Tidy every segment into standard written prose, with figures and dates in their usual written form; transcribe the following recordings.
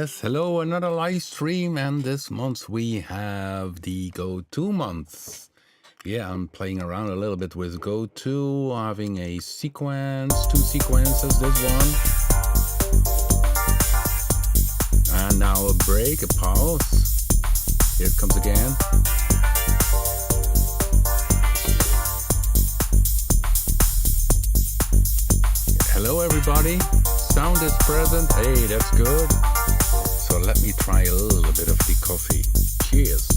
Yes, hello, another live stream, and this month we have the Go2 month. Yeah, I'm playing around a little bit with Go2, having a sequence, two sequences, this one. And now a break, a pause. Here it comes again. Hello everybody, sound is present, hey, that's good. So let me try a little bit of the coffee. Cheers.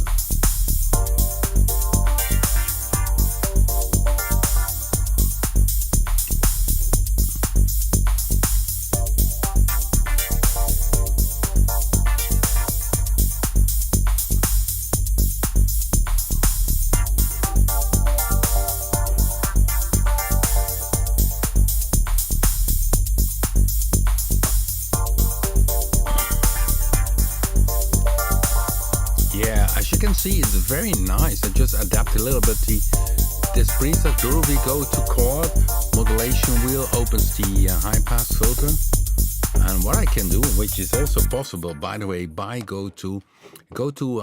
As you can see, it's very nice. I just adapt a little bit this preset groovy Go2 chord modulation wheel opens the high pass filter, and what I can do, which is also possible by the way by Go2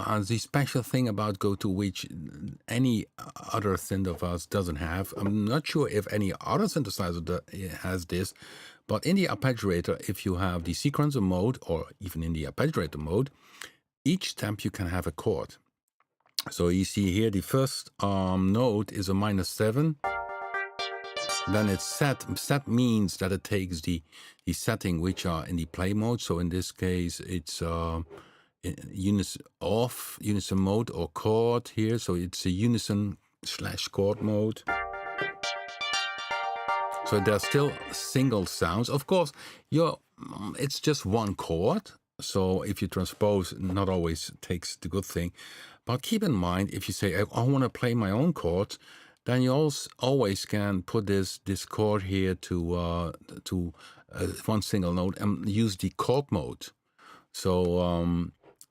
has the special thing about Go2 which any other synth of us doesn't have. I'm not sure if any other synthesizer has this, but in the arpeggiator, if you have the sequencer mode or even in the arpeggiator mode, each step you can have a chord. So you see here the first note is a -7. Then it's set. Set means that it takes the setting which are in the play mode. So in this case it's unison mode or chord here. So it's a unison/chord mode. So there's still single sounds. Of course, it's just one chord. So if you transpose, not always takes the good thing. But keep in mind, if you say, I want to play my own chords, then you always can put this chord here to one single note and use the chord mode. So,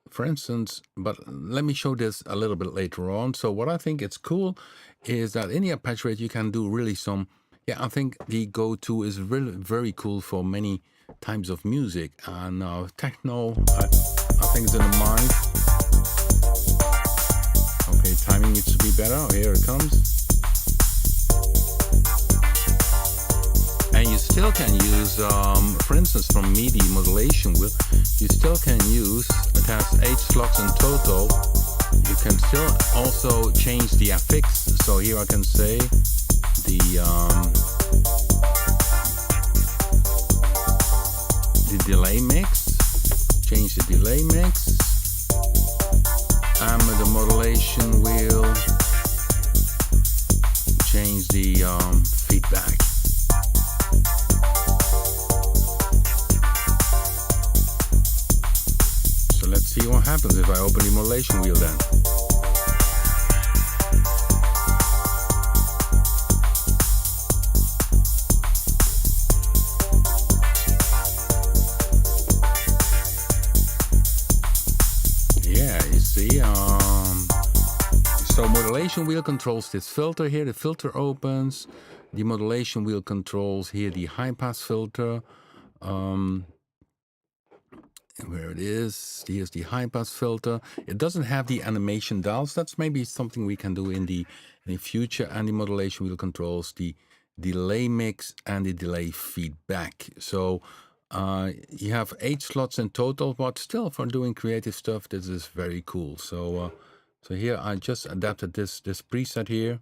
for instance, but let me show this a little bit later on. So what I think it's cool is that in the arpeggiator you can do really some, I think the Go2 is really very cool for many types of music. And techno, I think is in the mind. Okay, timing needs to be better. Oh, here it comes. And you still can use, for instance, from MIDI modulation wheel, you still can use, it has 8 slots in total. You can still also change the affix. So here I can say the delay mix, change the delay mix. And with the modulation wheel, change the feedback. So let's see what happens if I open the modulation wheel then. So modulation wheel controls this filter here. The filter opens. The modulation wheel controls here the high pass filter. Where it is, here's the high pass filter. It doesn't have the animation dials. That's maybe something we can do in the future. And the modulation wheel controls the delay mix and the delay feedback. So you have 8 slots in total, but still for doing creative stuff, this is very cool. So so here I just adapted this preset here.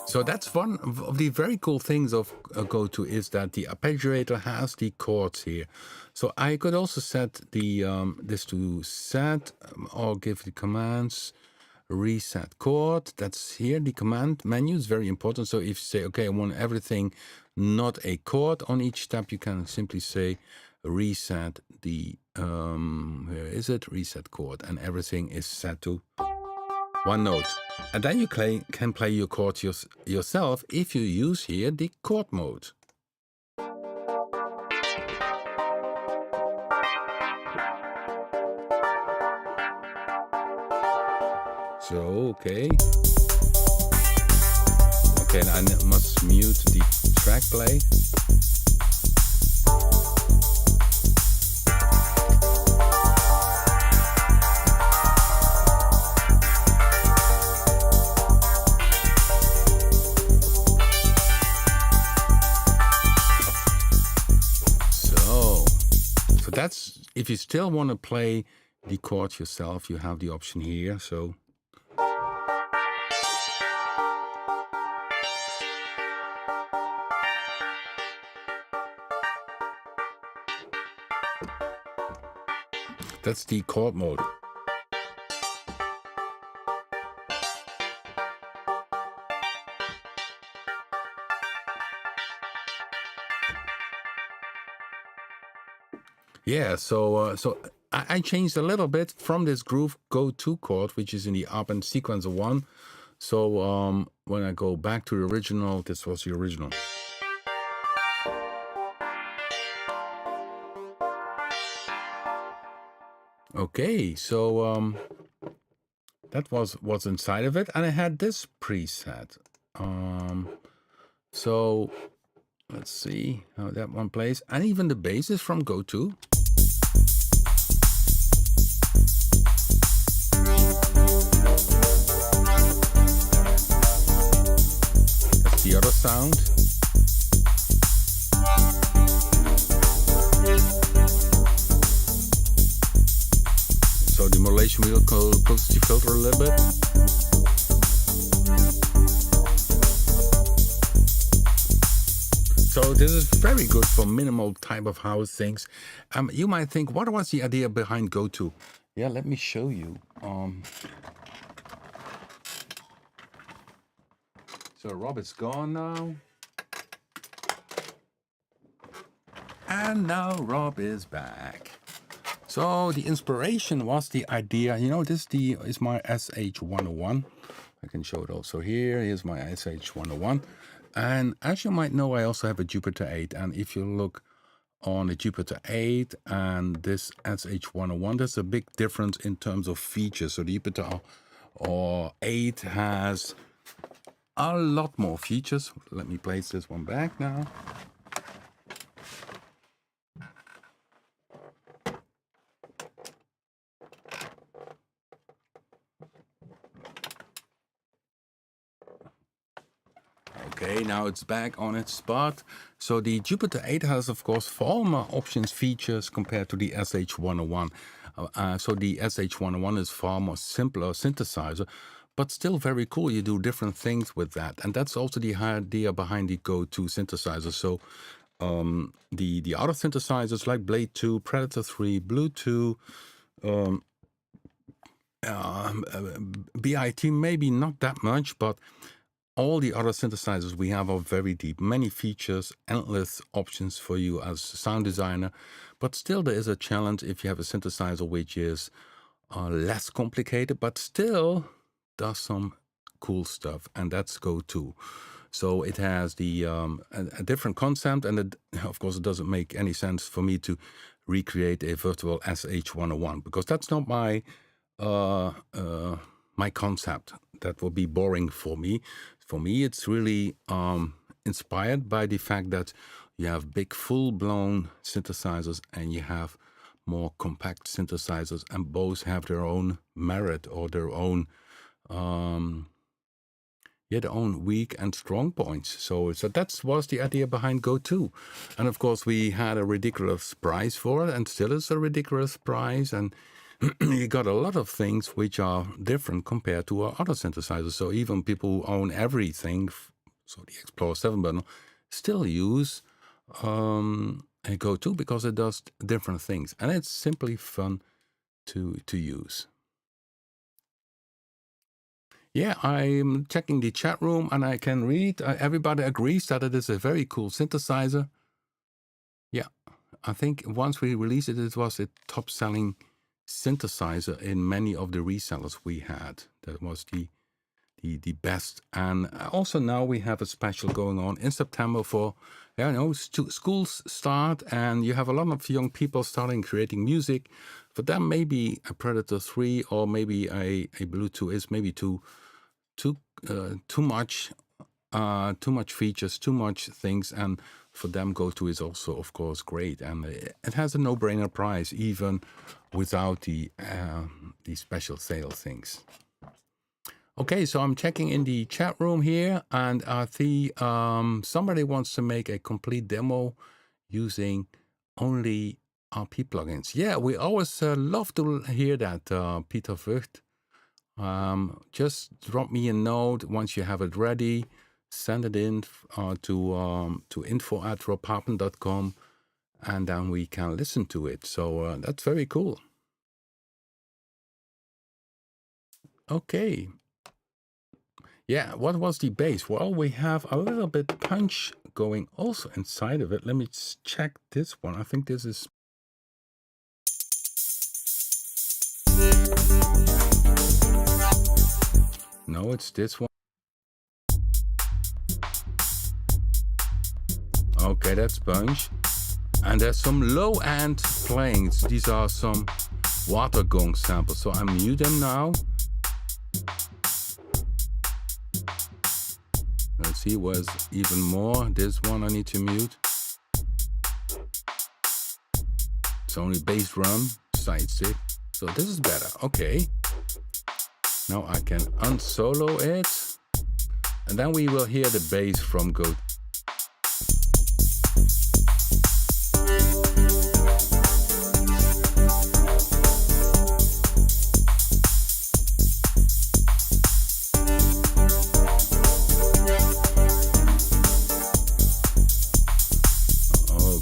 So that's one of the very cool things of Go2 is that the arpeggiator has the chords here. So I could also set the this to set or give the commands reset chord. That's here. The command menu is very important. So if you say, okay, I want everything not a chord on each step, you can simply say reset the where is it? Reset chord, and everything is set to one note. And then you can play your chords yourself if you use here the chord mode. So, okay. Okay, I must mute the track play. So that's, if you still want to play the chords yourself, you have the option here. So that's the chord mode. Yeah, so I changed a little bit from this groove Go2 chord, which is in the Papen sequencer 1. So when I go back to the original, this was the original. Okay, so that was what's inside of it, and I had this preset. So let's see how that one plays, and even the bass is from Go2. That's the other sound. So the modulation wheel closes the filter a little bit. So this is very good for minimal type of house things. You might think, what was the idea behind Go2? Yeah, let me show you. So Rob is gone now. And now Rob is back. So the inspiration was the idea, you know, this is my SH101. I can show it also here. Here's my SH101. And as you might know, I also have a Jupiter 8. And if you look on the Jupiter 8 and this SH101, there's a big difference in terms of features. So the Jupiter 8 has a lot more features. Let me place this one back now. Okay, now it's back on its spot. So the Jupiter 8 has, of course, far more options, features compared to the SH101. So the SH101 is far more simpler synthesizer, but still very cool. You do different things with that. And that's also the idea behind the Go2 synthesizer. So the other synthesizers like Blade 2, Predator 3, Blue 2, BIT, maybe not that much, but all the other synthesizers we have are very deep, many features, endless options for you as a sound designer. But still there is a challenge if you have a synthesizer which is less complicated, but still does some cool stuff, and that's Go2. So it has the a different concept, and of course it doesn't make any sense for me to recreate a virtual SH101 because that's not my my concept. That will be boring for me. For me, it's really inspired by the fact that you have big, full-blown synthesizers and you have more compact synthesizers, and both have their own merit or their own, their own weak and strong points. So that was the idea behind Go2. And of course, we had a ridiculous price for it, and still is a ridiculous price. And you got a lot of things which are different compared to our other synthesizers. So even people who own everything, so the Explorer 7 bundle, still use a Go2 because it does different things. And it's simply fun to use. Yeah, I'm checking the chat room and I can read. Everybody agrees that it is a very cool synthesizer. Yeah, I think once we released it, it was a top-selling synthesizer in many of the resellers we had. That was the the best. And also now we have a special going on in September for, schools start, and you have a lot of young people starting creating music. For them, maybe a Predator 3 or maybe a Bluetooth is maybe too much features, too much things, and for them Go2 is also of course great, and it has a no-brainer price even without the special sale things. Okay, so I'm checking in the chat room here, and I see somebody wants to make a complete demo using only RP plugins. Yeah, we always love to hear that, Peter Vught. Just drop me a note once you have it ready. Send it in to info@papen.com, and then we can listen to it. So that's very cool. Okay. Yeah, what was the bass? Well, we have a little bit punch going also inside of it. Let me check this one. I think this is... No, it's this one. Okay, that's punch. And there's some low-end playings. These are some water gong samples. So I mute them now. Let's see, was even more. This one I need to mute. It's only bass drum, side stick. So this is better. Okay. Now I can unsolo it. And then we will hear the bass from Go2.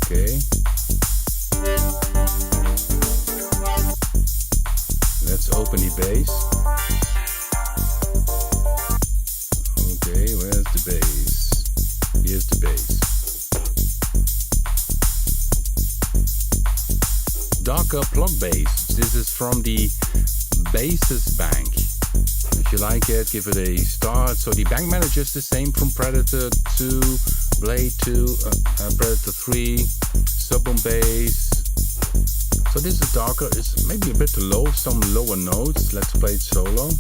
Okay. Let's open the bass. Okay, where's the bass? Here's the bass. Darker plug bass. This is from the Bassist Bank. If you like it, give it a start. So the bank manager is the same from Predator 2, Blade 2, Predator 3, sub-on bass. So this is darker, it's maybe a bit low, some lower notes. Let's play it solo.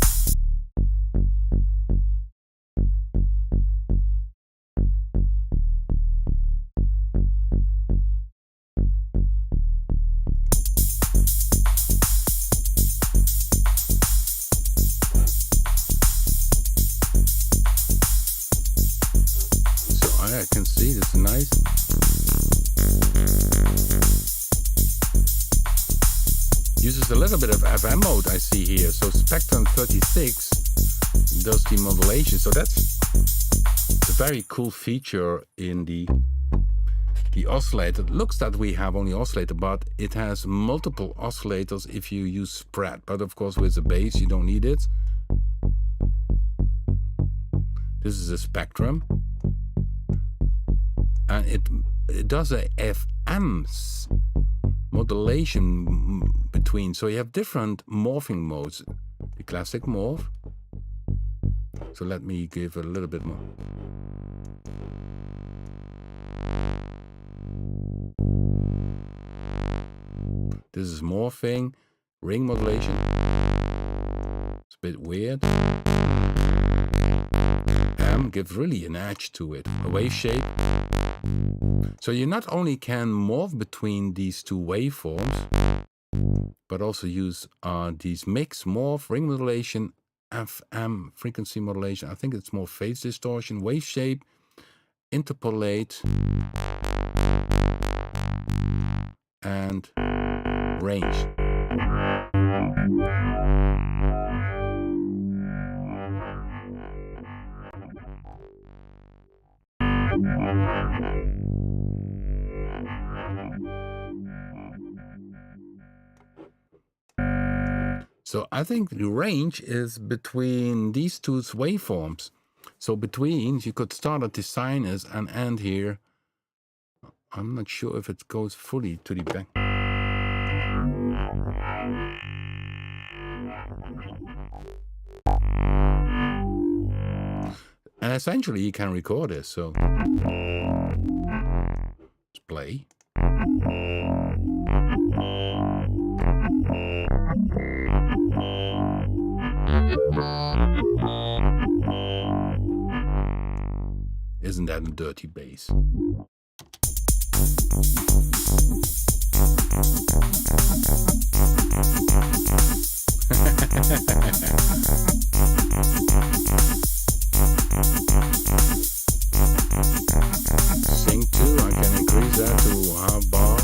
I can see this is nice. Uses a little bit of FM mode I see here. So Spectrum 36 does the modulation. So that's a very cool feature in the oscillator. It looks that we have only oscillator, but it has multiple oscillators if you use spread. But of course with the bass you don't need it. This is a Spectrum. And it does a FM modulation between. So you have different morphing modes. The classic morph. So let me give a little bit more. This is morphing, ring modulation. It's a bit weird. M gives really an edge to it. A wave shape. So you not only can morph between these two waveforms, but also use these mix, morph, ring modulation, FM, frequency modulation. I think it's more phase distortion, wave shape, interpolate, and range. So I think the range is between these two waveforms. So between, you could start at the sinus and end here. I'm not sure if it goes fully to the back. essentially you can record this. So let's play. Isn't that a dirty bass? Sync 2, I can increase that to half bar.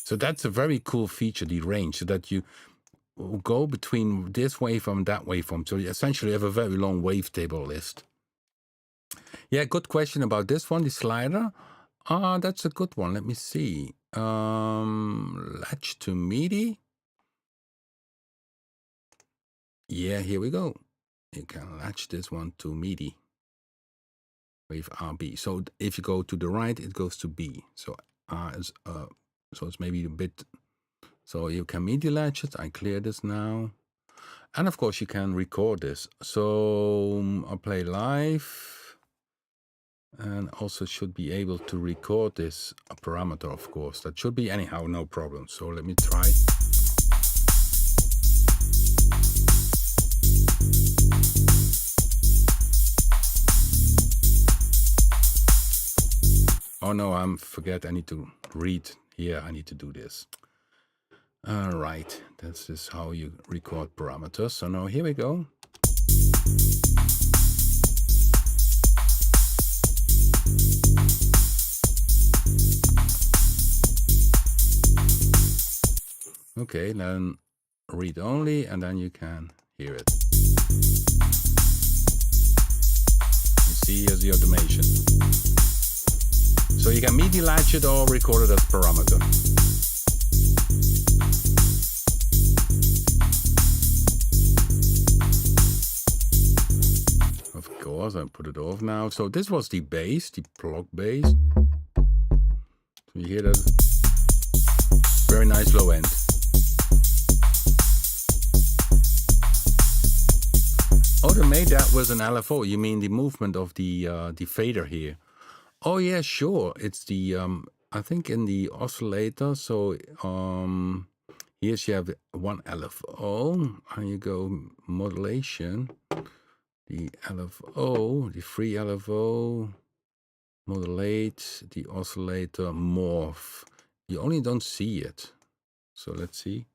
So that's a very cool feature, the range, so that you go between this waveform and that waveform. So you essentially have a very long wavetable list. Yeah, good question about this one, the slider. That's a good one. Let me see. Latch to MIDI. Yeah, here we go. You can latch this one to MIDI. Wave RB. So if you go to the right, it goes to B. So it's maybe a bit. So you can MIDI latch it. I clear this now. And of course you can record this. So I'll play live. And also should be able to record this parameter, of course. That should be anyhow, no problem. So let me try. Oh no, I forget. I need to read here. I need to do this. All right, this is how you record parameters. So now here we go. Okay, then read only, and then you can hear it. You see, here's the automation. So you can MIDI latch it or record it as parameter. Of course, I put it off now. So this was the bass, the block bass. So you hear that very nice low end. Oh, they made that with an LFO. You mean the movement of the fader here? Oh yeah, sure. It's the I think in the oscillator. So here you have one LFO, and you go modulation. The LFO, the free LFO, modulate the oscillator morph. You only don't see it. So let's see.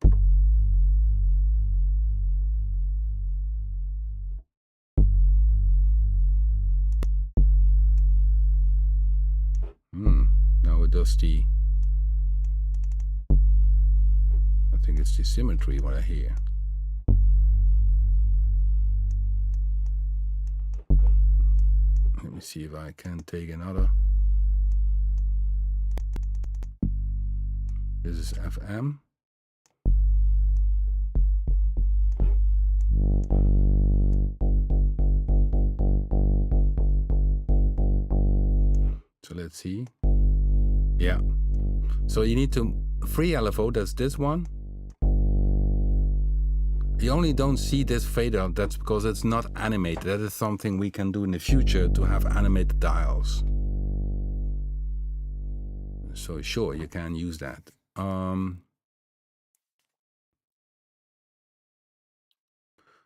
Now it does the, I think it's the symmetry what I hear. Let me see if I can take another. This is FM. So let's see. Yeah. So you need to free LFO, that's this one. You only don't see this fader, that's because it's not animated. That is something we can do in the future to have animated dials. So sure, you can use that.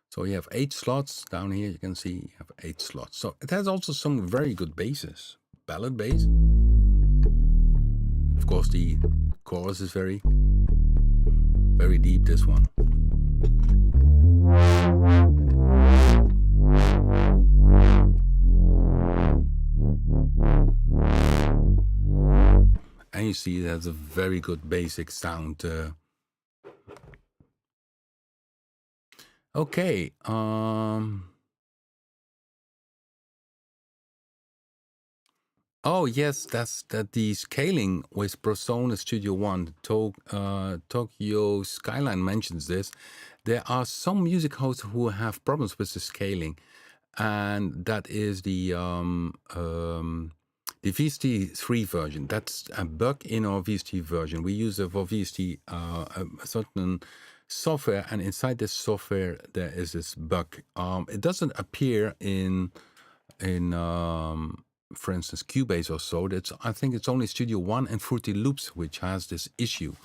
So you have 8 slots down here. You can see you have 8 slots. So it has also some very good basses. Ballad bass. Of course, the chorus is very deep, this one. And you see it has a very good basic sound. Okay. Oh yes, that's the scaling with Persona Studio One. Tokyo Skyline mentions this. There are some music hosts who have problems with the scaling, and that is the The VST3 version, that's a bug in our VST version. We use for VST a certain software, and inside this software there is this bug. It doesn't appear in for instance Cubase or so. I think it's only Studio One and Fruity Loops which has this issue.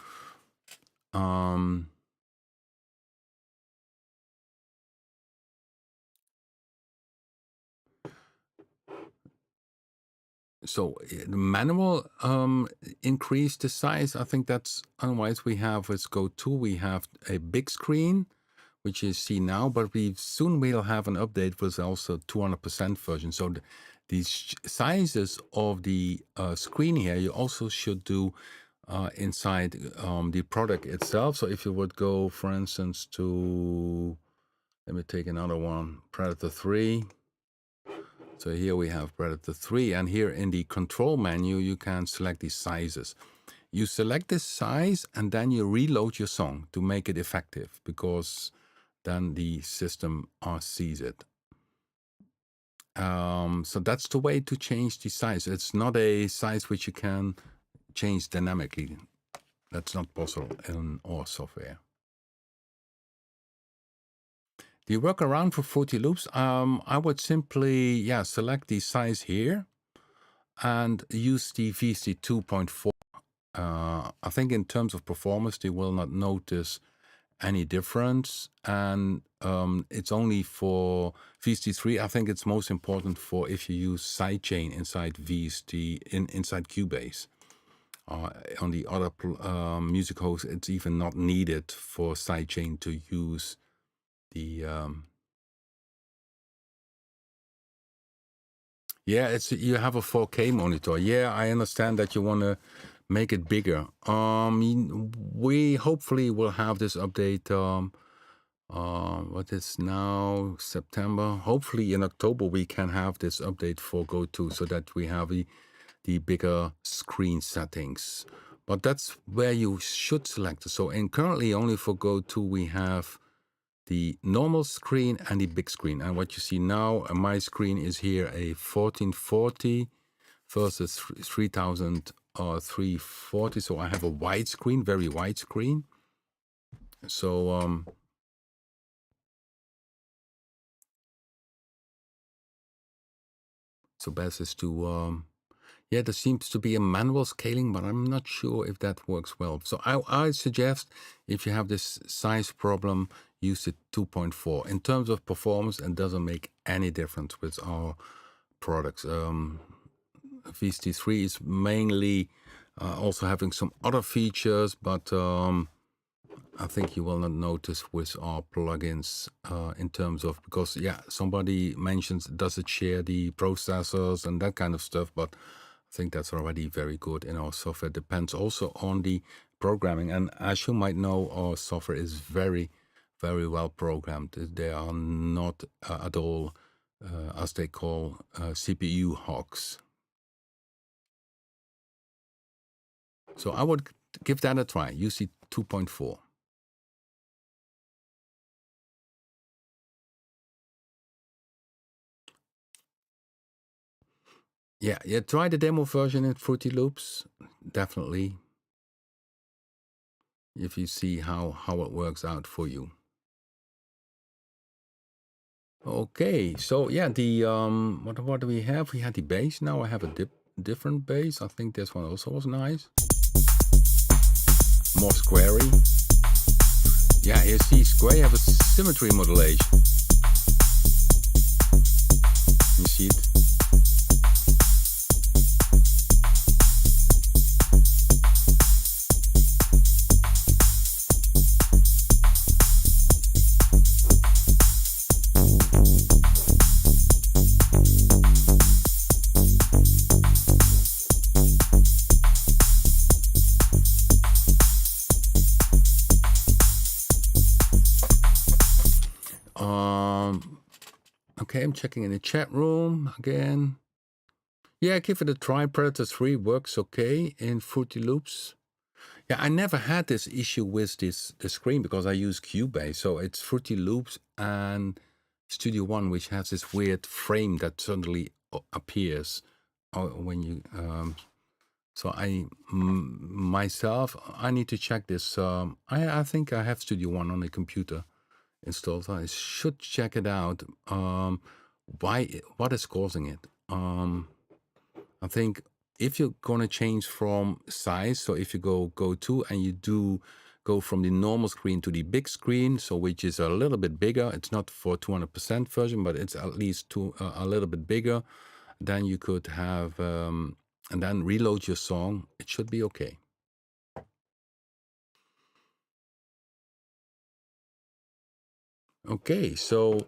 So the manual increase the size. I think that's, otherwise we have with Go2 we have a big screen, which you see now, but we soon will have an update with also 200% version. So these sizes of the screen here, you also should do inside the product itself. So if you would go, for instance, to, let me take another one, Predator 3. So here we have Predator 3, and here in the control menu, you can select these sizes. You select this size and then you reload your song to make it effective, because then the system sees it. So that's the way to change the size. It's not a size which you can change dynamically. That's not possible in our software. The workaround for Fruity Loops, I would simply, select the size here and use the VST 2.4. I think in terms of performance, they will not notice any difference, and it's only for VST3. I think it's most important for if you use sidechain inside VST inside Cubase. On the other music hosts, it's even not needed for sidechain to use the. You have a 4K monitor. Yeah, I understand that you want to make it bigger. We hopefully will have this update. What is now September? Hopefully in October we can have this update for Go2, so that we have the bigger screen settings. But that's where you should select it. So currently only for Go2 we have the normal screen and the big screen. And what you see now, my screen is here a 1440 versus 3340. So I have a wide screen, very wide screen. So best is to there seems to be a manual scaling, but I'm not sure if that works well. So I suggest, if you have this size problem, use the 2.4. In terms of performance, it doesn't make any difference with our products. VST3 is mainly also having some other features, but I think you will not notice with our plugins in terms of, because somebody mentions, does it share the processors and that kind of stuff, but I think that's already very good in our software. Depends also on the programming, and as you might know, our software is very, very well programmed. They are not at all, as they call, CPU hogs. So I would give that a try. Use the 2.4. Yeah, try the demo version in Fruity Loops, definitely, if you see how it works out for you. Okay, so the what do we have? We had the bass. Now I have a different bass. I think this one also was nice, more squarey. Yeah, you see, square, you have a symmetry modulation. You see it? Okay, I'm checking in the chat room again. Yeah, give it a try. Predator 3 works okay in Fruity Loops. Yeah, I never had this issue with the screen because I use Cubase. So it's Fruity Loops and Studio One, which has this weird frame that suddenly appears when you so myself, I need to check this. I think I have Studio One on the computer installed. So I should check it out. What is causing it? I think if you're gonna change from size, so if you go to and you do go from the normal screen to the big screen, so which is a little bit bigger. It's not for 200% version, but it's at least a little bit bigger. Then you could have and then reload your song. It should be okay. Okay, so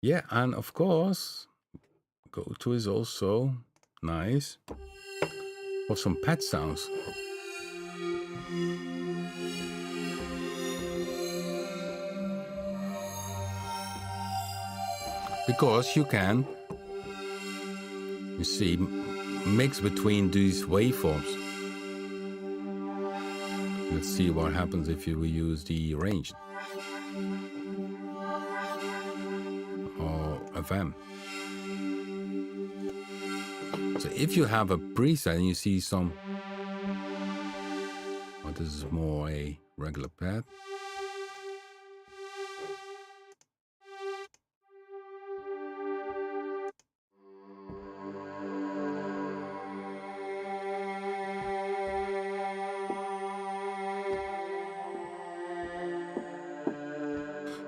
yeah, and of course, Go2 is also nice for some pet sounds. Because you can, you see, mix between these waveforms. Let's see what happens if you use the range or FM. So if you have a preset and you see some, oh, this is more a regular pad.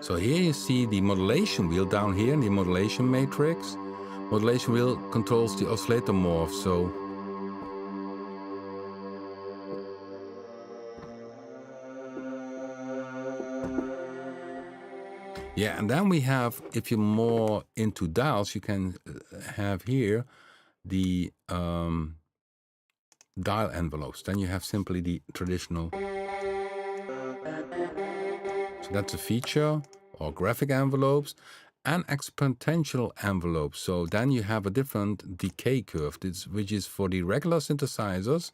So here you see the modulation wheel down here in the modulation matrix. Modulation wheel controls the oscillator morph, so yeah, and then we have, if you're more into dials, you can have here the dial envelopes. Then you have simply the traditional. So that's a feature, or graphic envelopes and exponential envelopes. So then you have a different decay curve, which is for the regular synthesizers.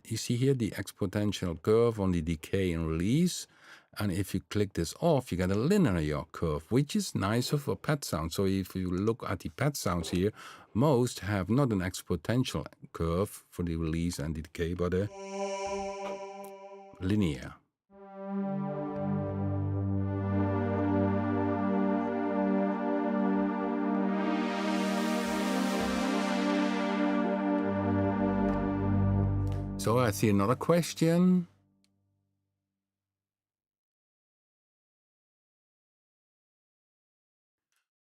You see here the exponential curve on the decay and release. And if you click this off, you get a linear curve, which is nicer for pad sounds. So if you look at the pad sounds here, most have not an exponential curve for the release and the decay, but a linear. So I see another question.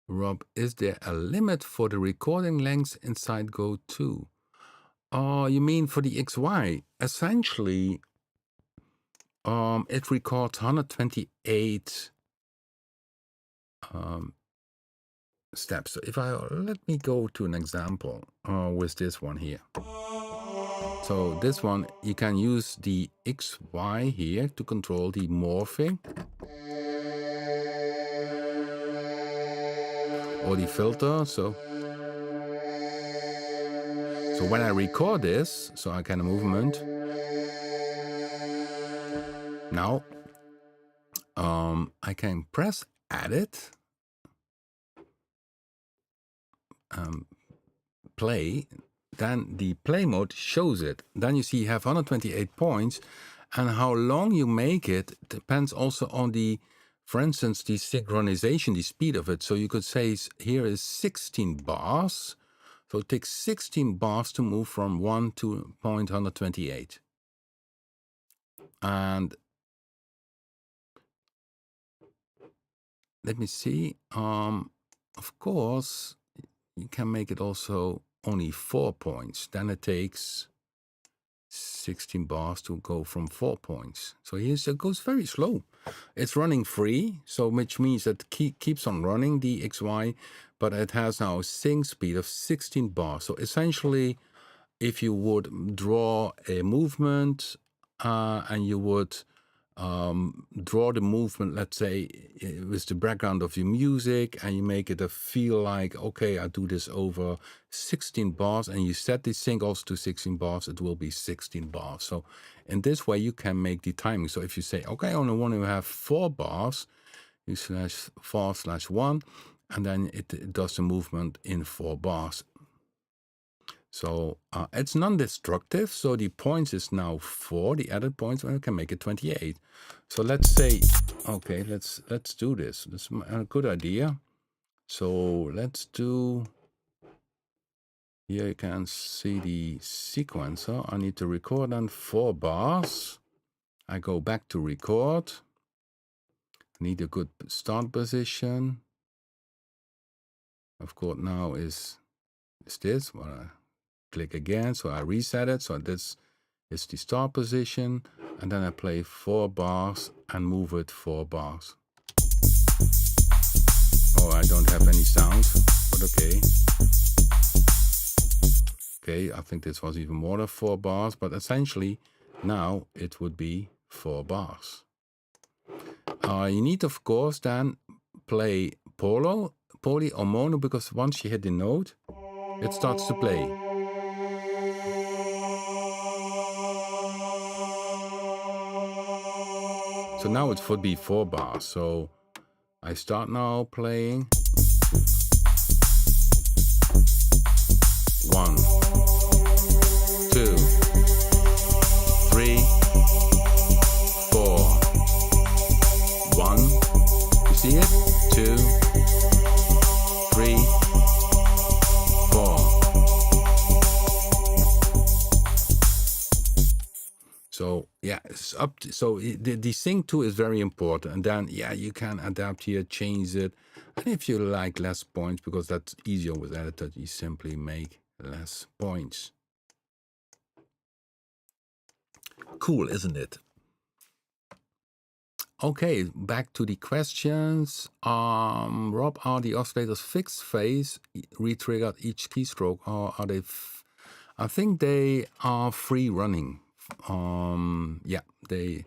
Rob, is there a limit for the recording length inside Go2? Oh, you mean for the XY? Essentially, it records 128 steps. So if let me go to an example with this one here. So this one, you can use the XY here to control the morphing or the filter. So when I record this, so I can movement. Now I can press edit, play, then the play mode shows it. Then you see you have 128 points, and how long you make it depends also on the, for instance, the synchronization, the speed of it. So you could say here is 16 bars. So it takes 16 bars to move from 1 to 128. And let me see. Of course, you can make it also only 4 points. Then it takes 16 bars to go from 4 points. So here's it goes very slow. It's running free, so which means that keeps on running the XY, but it has now a sync speed of 16 bars. So essentially, if you would draw a movement and you would draw the movement, let's say, with the background of your music, and you make it a feel like, okay, I do this over 16 bars, and you set the sync also to 16 bars, it will be 16 bars. So in this way, you can make the timing. So if you say, okay, I only want to have 4 bars, you /4/1, and then it does the movement in 4 bars. So it's non-destructive. So the points is now 4. The added points, I can make it 28. So let's say, okay, let's do this. This is a good idea. So let's do. Here you can see the sequencer. I need to record on 4 bars. I go back to record. Need a good start position. Of course, now is this. Well, I click again, so I reset it. So this is the start position, and then I play 4 bars and move it 4 bars. Oh, I don't have any sound, but okay. Okay, I think this was even more than 4 bars, but essentially now it would be 4 bars. You need, of course, then play poly or mono, because once you hit the note, it starts to play. So now it would be 4 bars. So I start now playing. 1, 2, 3, 4. 1. You see it? 2, 3, 4. So yeah, it's up to, so the sync too is very important, and then yeah, you can adapt here, change it, and if you like less points, because that's easier with editor, you simply make less points. Cool, isn't it? Okay, back to the questions. Rob, are the oscillators fixed phase re-triggered each keystroke, or are they? I think they are free running. Yeah, they.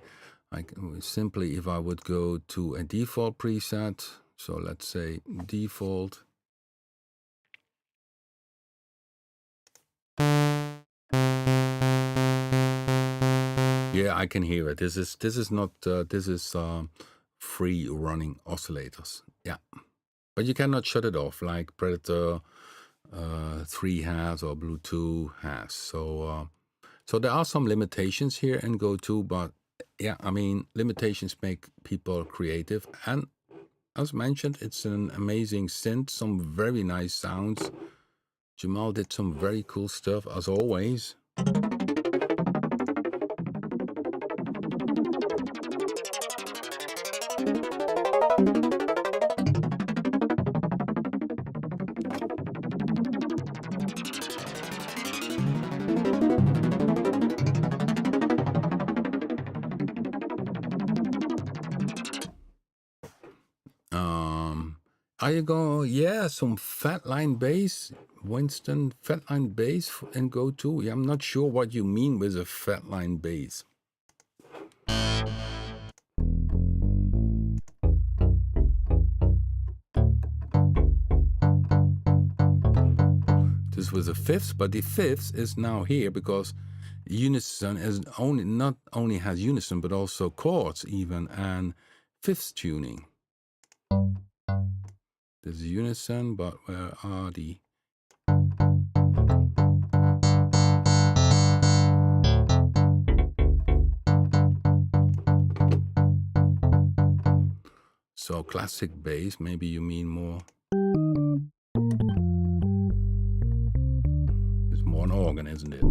Like simply, if I would go to a default preset, so let's say default. Yeah, I can hear it. This is not this is free running oscillators. Yeah, but you cannot shut it off like Predator 3 has or Bluetooth has. So so there are some limitations here in Go2, but yeah, I mean, limitations make people creative, and as mentioned, it's an amazing synth, some very nice sounds. Jamal did some very cool stuff as always. Are you going? Yeah, some flatline bass, Winston flatline bass in Go2. Yeah, I'm not sure what you mean with a flatline bass. This was a fifth, but the fifth is now here because unison is not only has unison but also chords even and fifth tuning. This is unison, but where are the? So classic bass, maybe you mean more. It's more an organ, isn't it?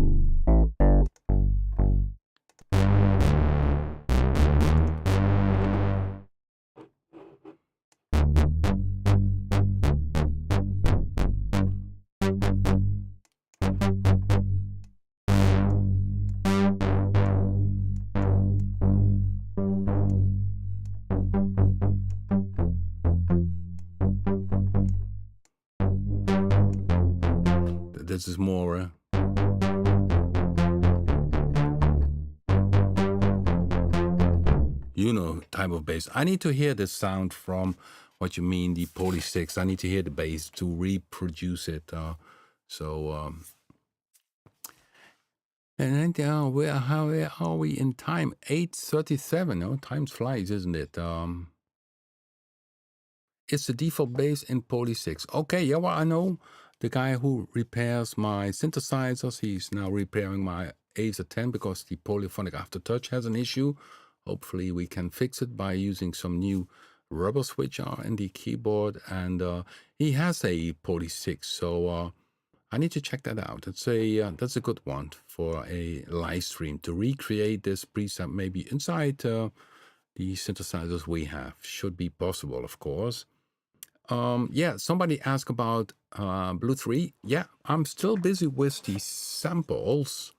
This is more type of bass. I need to hear the sound from what you mean, the Poly 6. I need to hear the bass to reproduce it. And then where are we in time? 8:37. Oh, time flies, isn't it? It's the default bass in Poly 6. Okay, yeah, well, I know the guy who repairs my synthesizers, he's now repairing my ASA 10 because the polyphonic aftertouch has an issue. Hopefully we can fix it by using some new rubber switcher in the keyboard. And he has a Poly 6, so I need to check that out. It's that's a good one for a live stream to recreate this preset maybe inside the synthesizers we have. Should be possible, of course. Yeah, somebody asked about Blue 3. Yeah, I'm still busy with the samples.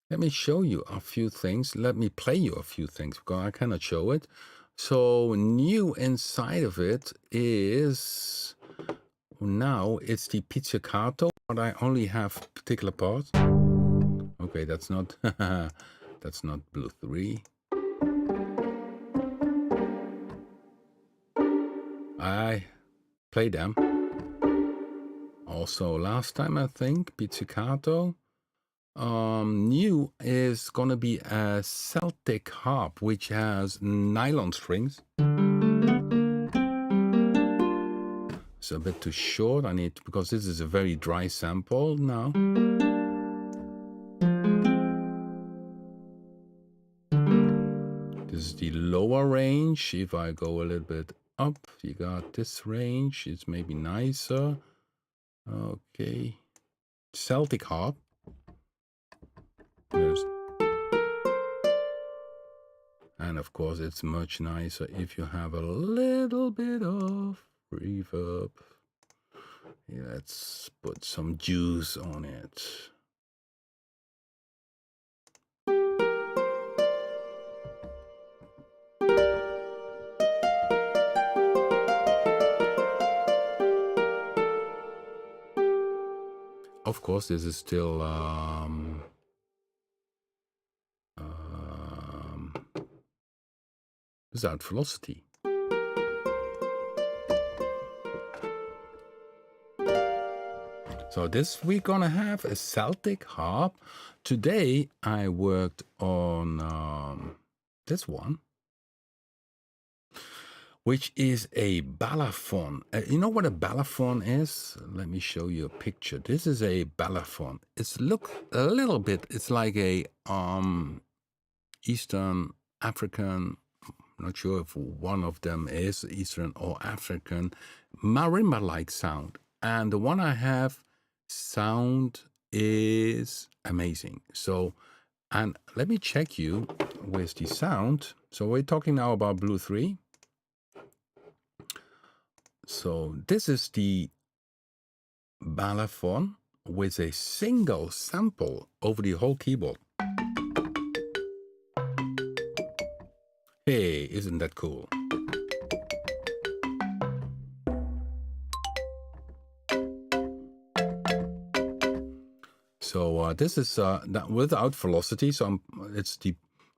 Let me show you a few things. Let me play you a few things because I cannot show it. So new inside of it is now it's the pizzicato, but I only have particular parts. Okay, that's not that's not Blue 3. I play them. Also last time I think pizzicato. New is gonna be a Celtic harp which has nylon strings. It's a bit too short. I need, because this is a very dry sample now. This is the lower range. If I go a little bit up, you got this range. It's maybe nicer. Okay, Celtic harp. And of course it's much nicer if you have a little bit of reverb. Let's put some juice on it. Of course this is still without velocity. So this we're gonna have a Celtic harp. Today I worked on this one, which is a balafon. You know what a balafon is? Let me show you a picture. This is a balafon. It's look a little bit, it's like a Eastern African, I'm not sure if one of them is Eastern or African, marimba-like sound. And the one I have, sound is amazing. So, and let me check you with the sound. So we're talking now about Blue 3. So this is the balafon with a single sample over the whole keyboard. Hey, isn't that cool? So this is without velocity, so it's the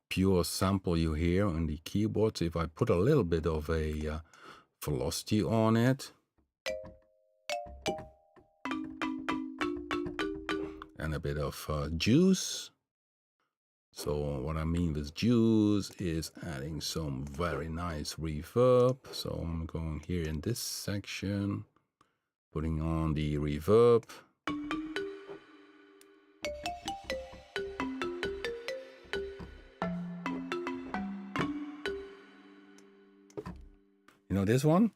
pure sample you hear on the keyboard. So if I put a little bit of a velocity on it, and a bit of juice. So what I mean with juice is adding some very nice reverb. So I'm going here in this section, putting on the reverb. You know this one?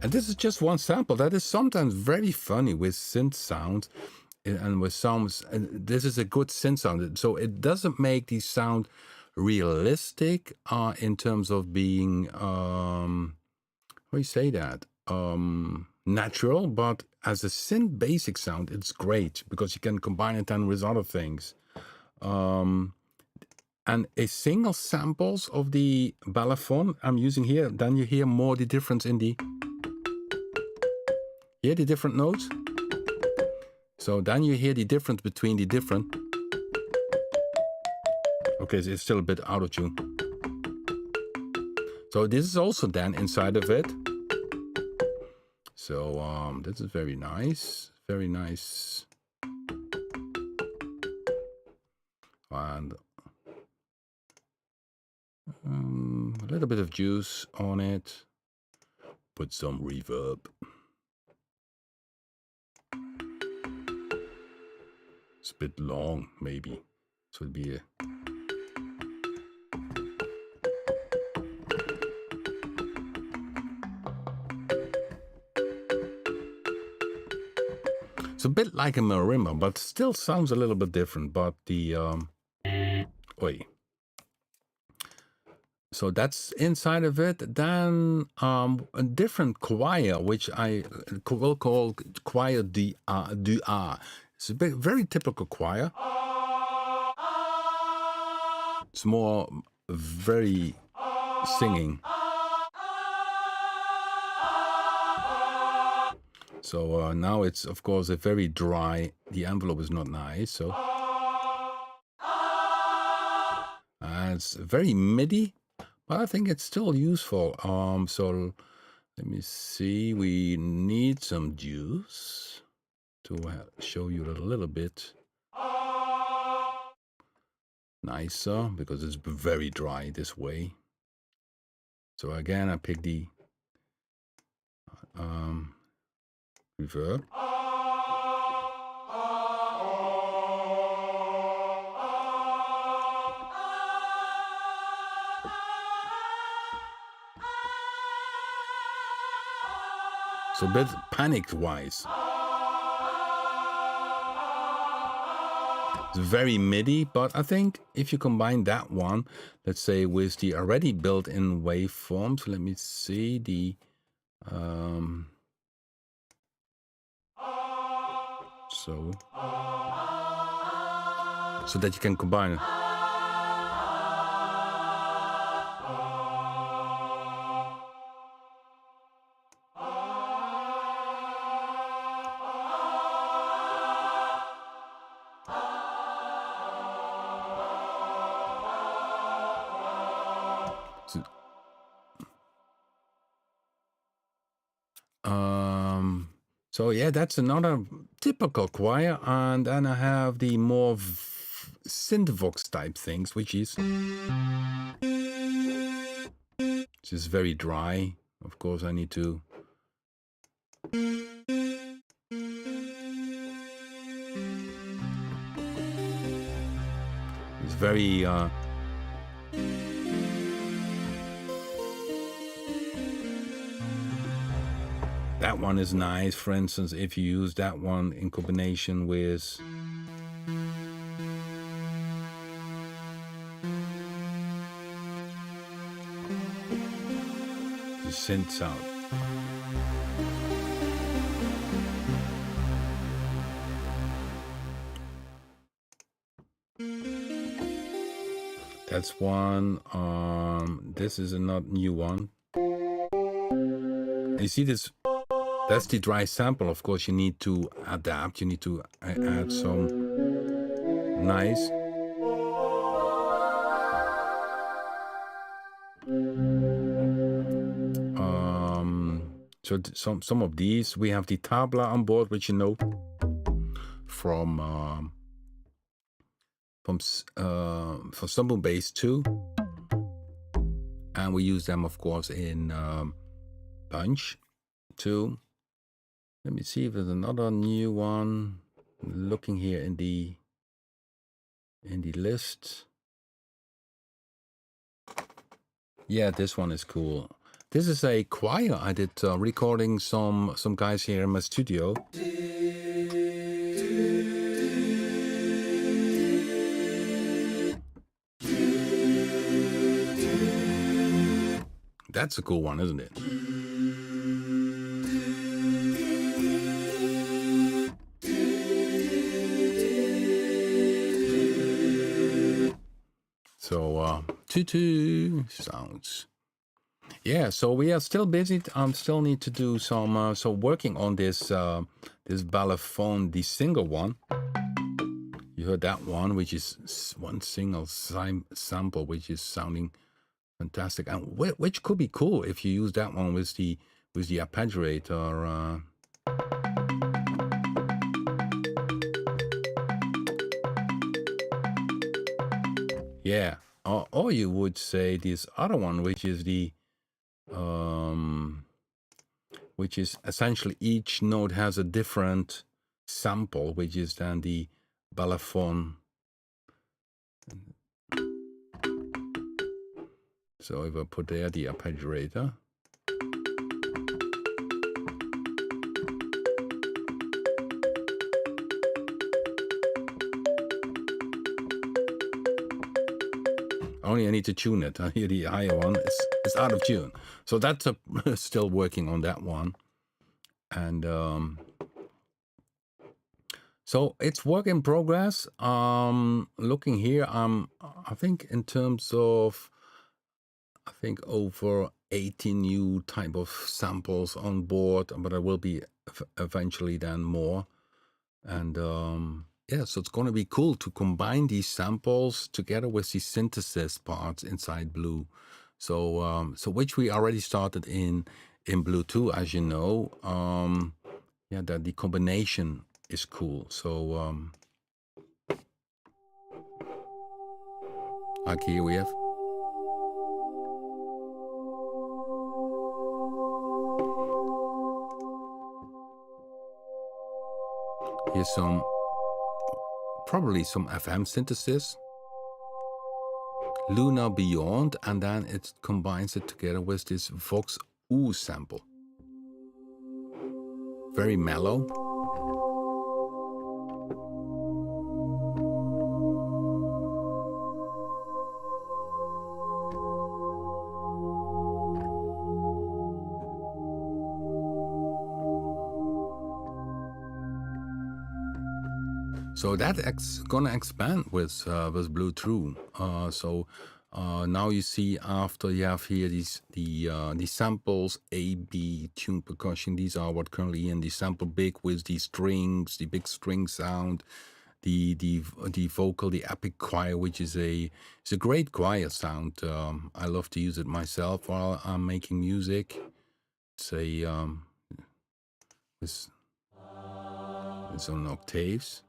And this is just one sample. That is sometimes very funny with synth sounds and with sounds. And this is a good synth sound. So it doesn't make the sound realistic in terms of being, how do you say that? Natural, but as a synth basic sound, it's great because you can combine it then with other things. And a single samples of the balafon I'm using here, then you hear more the difference in the, hear the different notes? So then you hear the difference between the different. Okay, so it's still a bit out of tune. So this is also then inside of it. So this is very nice, very nice. and a little bit of juice on it. Put some reverb. It's a bit long, maybe. So it'd be a it's a bit like a marimba, but still sounds a little bit different. But the oi. So that's inside of it. Then a different choir, which I will call choir du A. It's a very typical choir. It's more very singing. So now it's, of course, a very dry. The envelope is not nice. So it's very MIDI, but I think it's still useful. So let me see. We need some juice to show you a little bit nicer, because it's very dry this way. So again, I pick the reverb. So a bit panicked wise. It's very MIDI, but I think if you combine that one, let's say, with the already built-in waveforms, let me see the so that you can combine it. So yeah, that's another typical choir, and then I have the more synthvox type things, which is very dry. Of course, I need to. It's very. That one is nice, for instance, if you use that one in combination with the synth sound. That's one. This is a not new one. You see this? That's the dry sample. Of course, you need to adapt. You need to add some nice. So some of these, we have the tabla on board, which you know from Stumble Bass 2, and we use them, of course, in Punch 2. Let me see if there's another new one. Looking here in the list. Yeah, this one is cool. This is a choir I did recording some guys here in my studio. That's a cool one, isn't it? So, tutu sounds. Yeah, so we are still busy. Still need to do some, so working on this balafon, the single one. You heard that one, which is one single sample, which is sounding fantastic, and which could be cool if you use that one with the arpeggiator. Yeah. Or you would say this other one, which is essentially each note has a different sample, which is then the balafon. So if I put there the arpeggiator, only I need to tune it. Here the higher one is out of tune. So that's still working on that one. And so it's work in progress. Looking here, I think in terms of, I think over 80 new type of samples on board, but there will be eventually then more. And yeah, so it's going to be cool to combine these samples together with the synthesis parts inside Blue. So so which we already started in Blue 2, as you know. Yeah, that the combination is cool. So like here we have. Here's probably some FM synthesis. Luna Beyond, and then it combines it together with this Vox U sample. Very mellow. So that's gonna expand with Blue 2. So now you see, after you have here the samples A, B, tune percussion. These are what currently in the sample big with the strings, the big string sound, the vocal, the epic choir, which is it's a great choir sound. I love to use it myself while I'm making music. It's it's on octaves.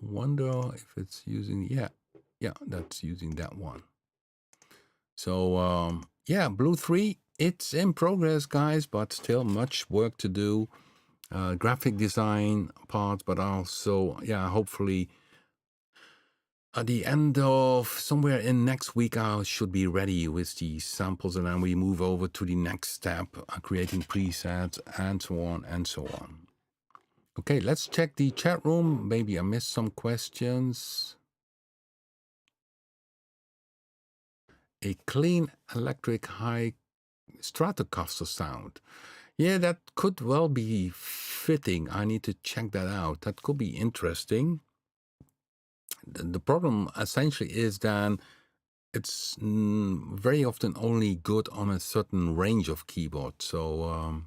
Wonder if it's using, yeah, that's using that one. So yeah, Blue 3, it's in progress, guys, but still much work to do. Graphic design parts, but also, yeah, hopefully at the end of somewhere in next week, I should be ready with the samples, and then we move over to the next step, creating presets and so on and so on. Okay, let's check the chat room. Maybe I missed some questions. A clean electric high Stratocaster sound. Yeah, that could well be fitting. I need to check that out. That could be interesting. The problem essentially is then it's very often only good on a certain range of keyboards. So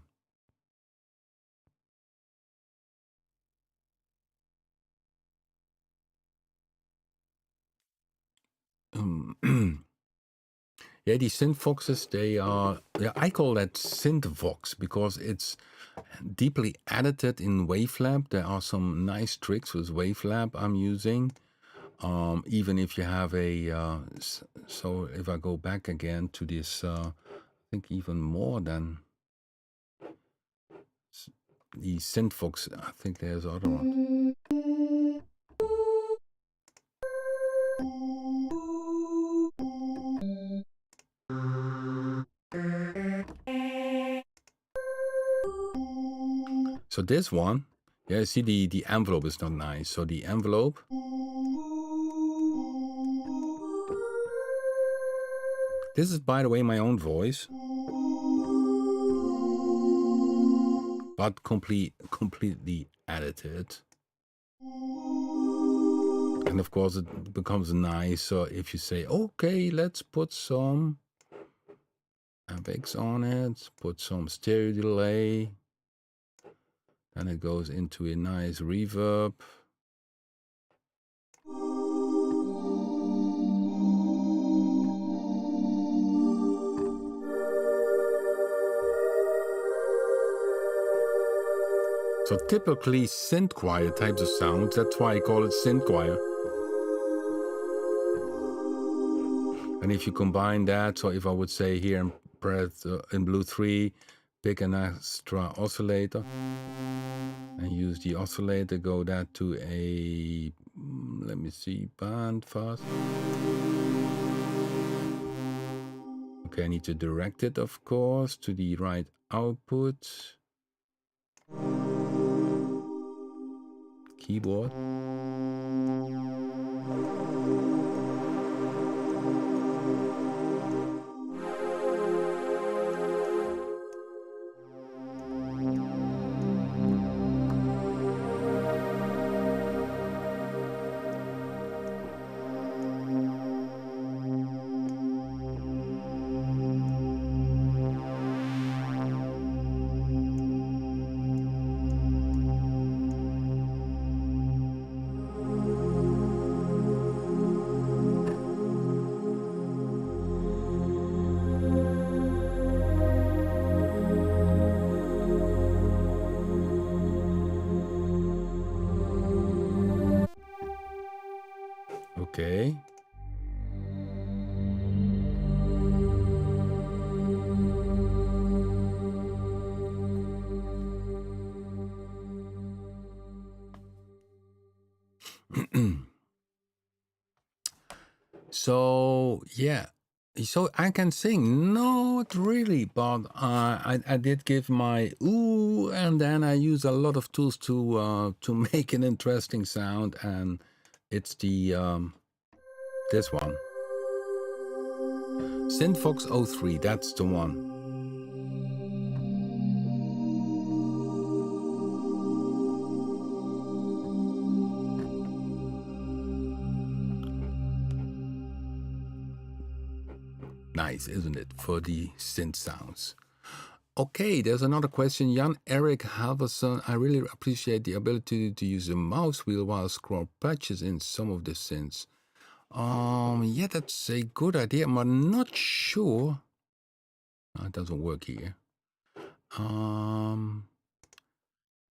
yeah, the synthvoxes, they are, yeah, I call that synthvox because it's deeply edited in Wavelab. There are some nice tricks with Wavelab I'm using. Even if you have so if I go back again to this, I think even more than the synthvox, I think there's other one. So this one, yeah, you see the envelope is not nice. So the envelope, this is, by the way, my own voice, but completely edited. And of course it becomes nice if you say, okay, let's put some FX on it, put some stereo delay. Then it goes into a nice reverb. So typically synth choir types of sounds, that's why I call it synth choir. And if you combine that, so if I would say here in Blue 3, pick an extra oscillator and use the oscillator, go that to a, let me see, band fast. Okay, I need to direct it, of course, to the right output. Keyboard. Okay. So yeah, so I can sing, not really, but I did give my ooh, and then I use a lot of tools to make an interesting sound, and it's the this one, Synfox 03. That's the one. Nice, isn't it, for the synth sounds? Okay, there's another question. Jan Eric Halverson. I really appreciate the ability to use a mouse wheel while scroll patches in some of the synths. Yeah, that's a good idea. I'm not sure. No, it doesn't work here.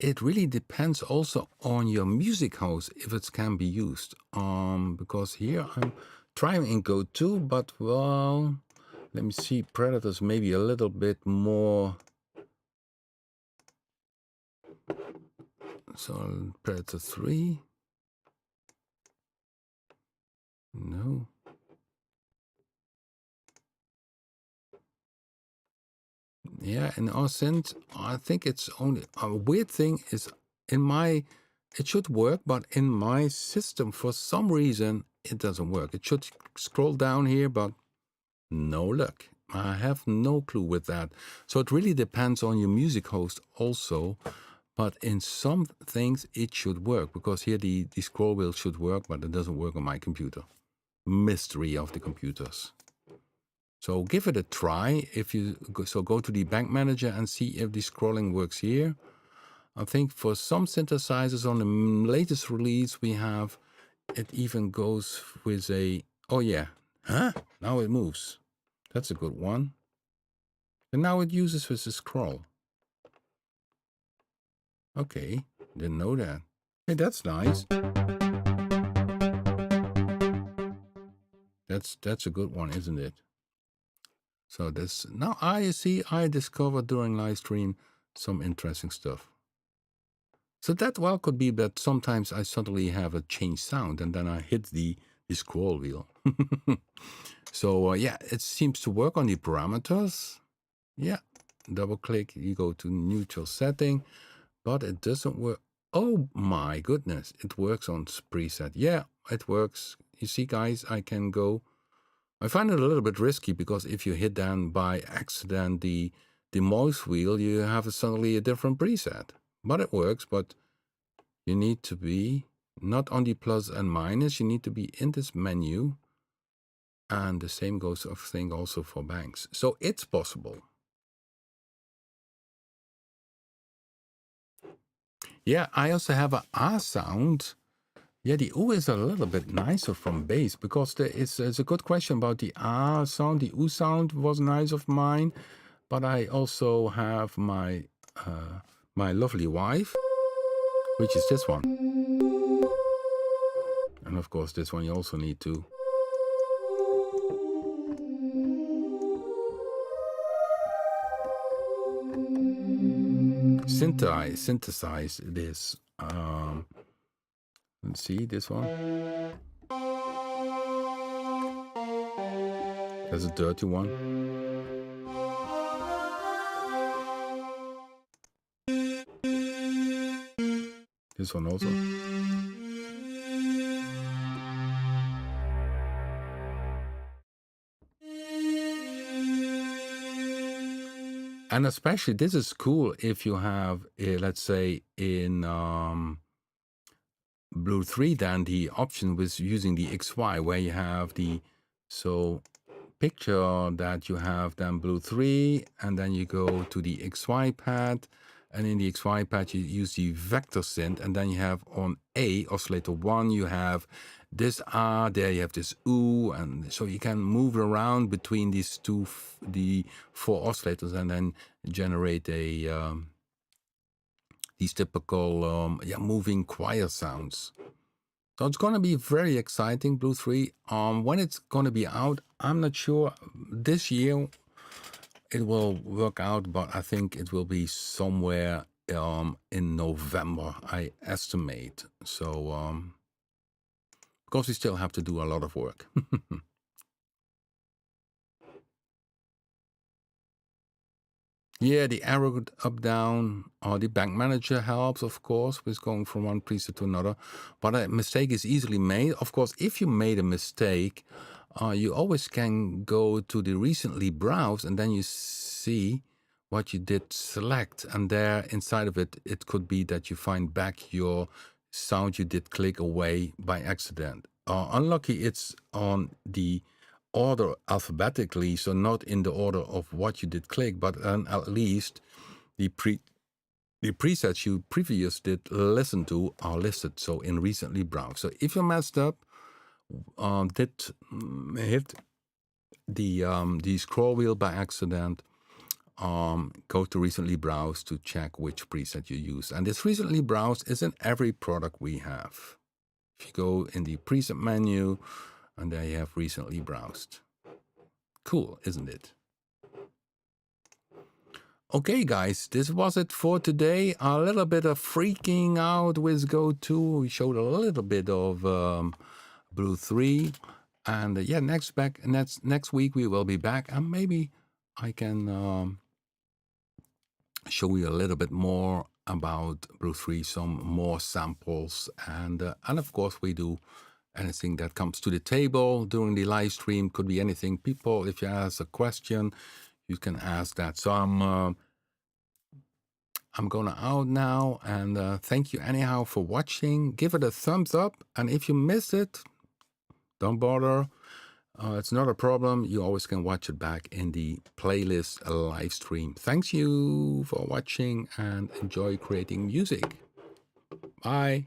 It really depends also on your music host if it can be used. Because here I'm trying in Go2, but well, let me see. Predators maybe a little bit more. So Predator 3. No. Yeah, in our synth, I think it's only a weird thing is in my, it should work, but in my system, for some reason, it doesn't work. It should scroll down here, but no luck. I have no clue with that. So it really depends on your music host also. But in some things, it should work because here the scroll wheel should work, but it doesn't work on my computer. Mystery of the computers. So give it a try. If you go to the bank manager and see if the scrolling works here. I think for some synthesizers on the latest release we have, it even goes with a, oh yeah, huh? Now it moves. That's a good one. And now it uses with a scroll. Okay, didn't know that. Hey, that's nice. That's a good one, isn't it? So this now I discovered during live stream some interesting stuff. So that well could be that sometimes I suddenly have a change sound and then I hit the scroll wheel. So yeah, it seems to work on the parameters. Yeah, double click, you go to neutral setting, but it doesn't work. Oh my goodness, it works on preset. Yeah, it works. You see guys, I can go. I find it a little bit risky because if you hit then by accident the mouse wheel, you have suddenly a different preset. But it works, but you need to be not on the plus and minus, you need to be in this menu. And the same goes of thing also for banks. So it's possible. Yeah, I also have a A sound. Yeah, the U is a little bit nicer from bass because it's a good question about the A sound. The U sound was nice of mine, but I also have my my lovely wife, which is this one. And of course, this one you also need to. Synthesize this. Let's see this one. That's a dirty one. This one also. And especially this is cool if you have, let's say, in Blue 3, then the option was using the XY, where you have the, so picture that you have then Blue 3, and then you go to the XY pad, and in the XY pad you use the vector synth, and then you have on A, oscillator 1, you have this R, there you have this U, and so you can move around between these two, the 4 oscillators, and then generate a these typical moving choir sounds. So it's going to be very exciting, Blue 3. When it's going to be out, I'm not sure. This year it will work out, but I think it will be somewhere in November, I estimate. So, because we still have to do a lot of work. Yeah, the arrow up, down, or the bank manager helps, of course, with going from one preset to another. But a mistake is easily made. Of course, if you made a mistake, you always can go to the recently browsed, and then you see what you did select. And there, inside of it, it could be that you find back your sound you did click away by accident. Unlucky, it's on the order alphabetically, so not in the order of what you did click, but at least the presets you previous did listen to are listed, so in recently browsed. So if you messed up, did hit the scroll wheel by accident, go to recently browsed to check which preset you use. And this recently browsed is in every product we have. If you go in the preset menu, and there you have recently browsed. Cool, isn't it? Okay, guys, this was it for today. A little bit of freaking out with Go2. We showed a little bit of Blue 3. And yeah, next week we will be back. And maybe I can show you a little bit more about Blue 3, some more samples. And of course, we do anything that comes to the table during the live stream. Could be anything. People, if you ask a question, you can ask that. So I'm going out now, and thank you anyhow for watching. Give it a thumbs up, and if you missed it, don't bother. It's not a problem. You always can watch it back in the playlist live stream. Thanks you for watching, and enjoy creating music. Bye.